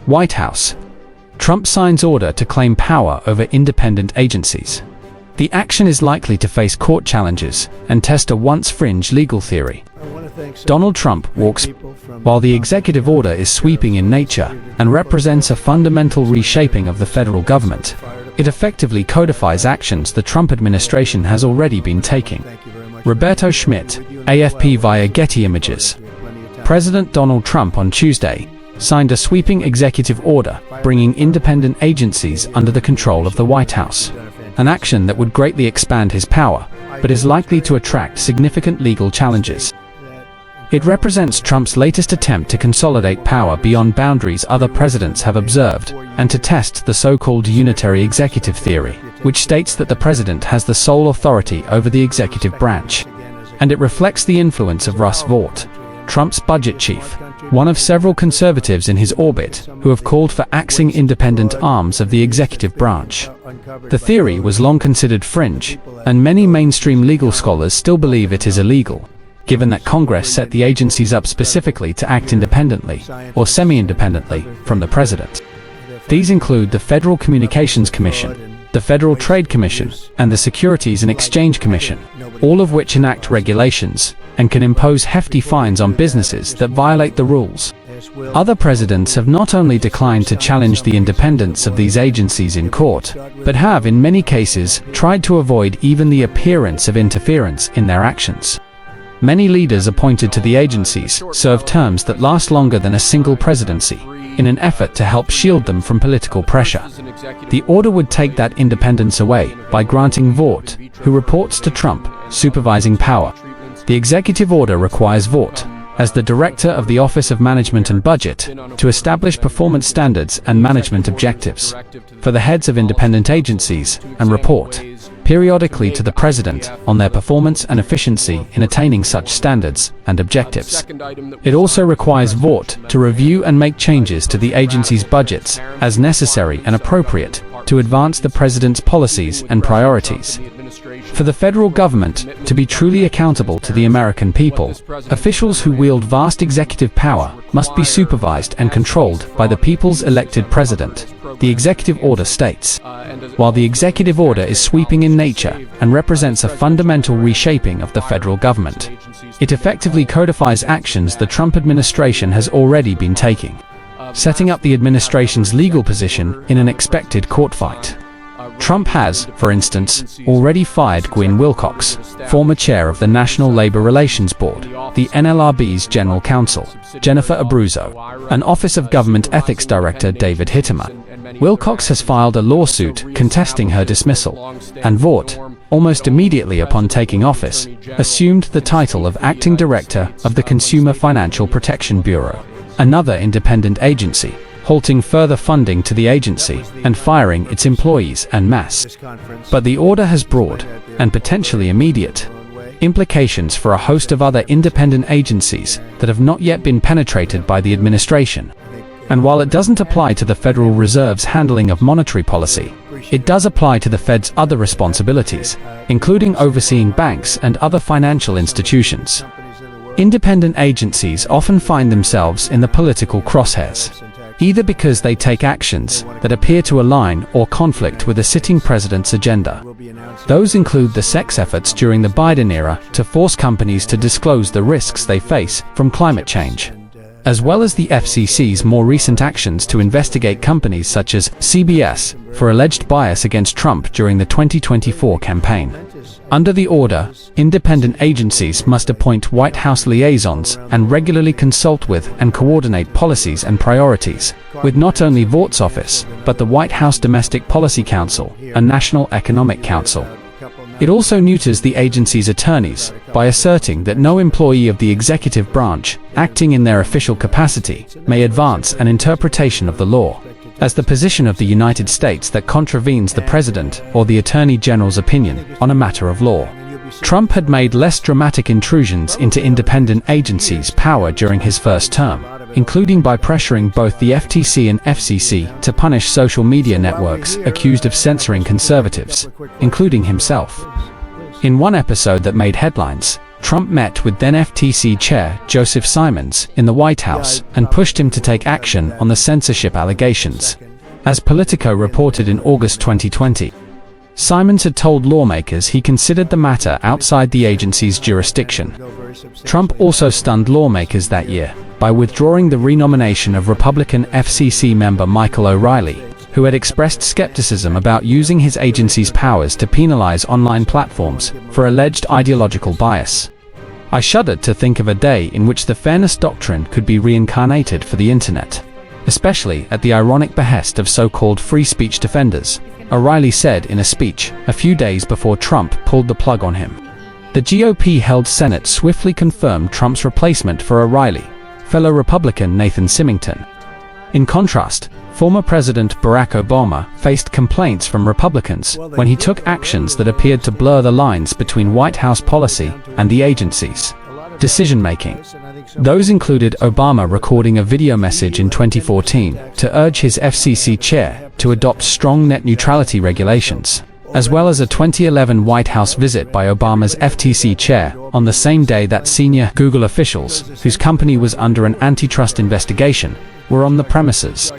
White House. Trump signs order to claim power over independent agencies. The action is likely to face court challenges and test a once fringe legal theory. Donald Trump walks. While the executive order is sweeping in nature and represents a fundamental reshaping of the federal government, it effectively codifies actions the Trump administration has already been taking. Roberto Schmidt, AFP via Getty Images. President Donald Trump on Tuesday signed a sweeping executive order bringing independent agencies under the control of the White House, an action that would greatly expand his power, but is likely to attract significant legal challenges. It represents Trump's latest attempt to consolidate power beyond boundaries other presidents have observed, and to test the so-called unitary executive theory, which states that the president has the sole authority over the executive branch. And it reflects the influence of Russ Vought, Trump's budget chief, one of several conservatives in his orbit who have called for axing independent arms of the executive branch. The theory was long considered fringe, and many mainstream legal scholars still believe it is illegal, given that Congress set the agencies up specifically to act independently, or semi-independently, from the president. These include the Federal Communications Commission, the Federal Trade Commission, and the Securities and Exchange Commission, all of which enact regulations and can impose hefty fines on businesses that violate the rules. Other presidents have not only declined to challenge the independence of these agencies in court, but have in many cases tried to avoid even the appearance of interference in their actions. Many leaders appointed to the agencies serve terms that last longer than a single presidency, in an effort to help shield them from political pressure. The order would take that independence away by granting Vought, who reports to Trump, supervising power. The executive order requires Vought, as the director of the Office of Management and Budget, to establish performance standards and management objectives for the heads of independent agencies and report periodically to the president on their performance and efficiency in attaining such standards and objectives. It also requires Vought to review and make changes to the agency's budgets as necessary and appropriate to advance the president's policies and priorities. For the federal government to be truly accountable to the American people, officials who wield vast executive power must be supervised and controlled by the people's elected president, the executive order states. While the executive order is sweeping in nature and represents a fundamental reshaping of the federal government, it effectively codifies actions the Trump administration has already been taking, setting up the administration's legal position in an expected court fight. Trump has, for instance, already fired Gwyn Wilcox, former chair of the National Labor Relations Board, the NLRB's general counsel, Jennifer Abruzzo, and Office of Government Ethics Director David Hittemer. Wilcox has filed a lawsuit contesting her dismissal, and Vought, almost immediately upon taking office, assumed the title of acting director of the Consumer Financial Protection Bureau, another independent agency, halting further funding to the agency and firing its employees en masse. But the order has broad, and potentially immediate, implications for a host of other independent agencies that have not yet been penetrated by the administration. And while it doesn't apply to the Federal Reserve's handling of monetary policy, it does apply to the Fed's other responsibilities, including overseeing banks and other financial institutions. Independent agencies often find themselves in the political crosshairs, either because they take actions that appear to align or conflict with a sitting president's agenda. Those include the sex efforts during the Biden era to force companies to disclose the risks they face from climate change, as well as the FCC's more recent actions to investigate companies such as CBS for alleged bias against Trump during the 2024 campaign. Under the order, independent agencies must appoint White House liaisons and regularly consult with and coordinate policies and priorities with not only Vaught's office, but the White House Domestic Policy Council and National Economic Council. It also neuters the agency's attorneys by asserting that no employee of the executive branch, acting in their official capacity, may advance an interpretation of the law as the position of the United States that contravenes the President or the Attorney General's opinion on a matter of law. Trump had made less dramatic intrusions into independent agencies' power during his first term, including by pressuring both the FTC and FCC to punish social media networks accused of censoring conservatives, including himself. In one episode that made headlines, Trump met with then FTC Chair Joseph Simons in the White House and pushed him to take action on the censorship allegations. As Politico reported in August 2020, Simons had told lawmakers he considered the matter outside the agency's jurisdiction. Trump also stunned lawmakers that year by withdrawing the renomination of Republican FCC member Michael O'Reilly, who had expressed skepticism about using his agency's powers to penalize online platforms for alleged ideological bias. I shuddered to think of a day in which the fairness doctrine could be reincarnated for the internet, especially at the ironic behest of so-called free speech defenders, O'Reilly said in a speech a few days before Trump pulled the plug on him. The GOP-held Senate swiftly confirmed Trump's replacement for O'Reilly, fellow Republican Nathan Symington. In contrast, former President Barack Obama faced complaints from Republicans when he took actions that appeared to blur the lines between White House policy and the agency's decision-making. Those included Obama recording a video message in 2014 to urge his FCC chair to adopt strong net neutrality regulations, as well as a 2011 White House visit by Obama's FTC chair on the same day that senior Google officials, whose company was under an antitrust investigation, were on the premises.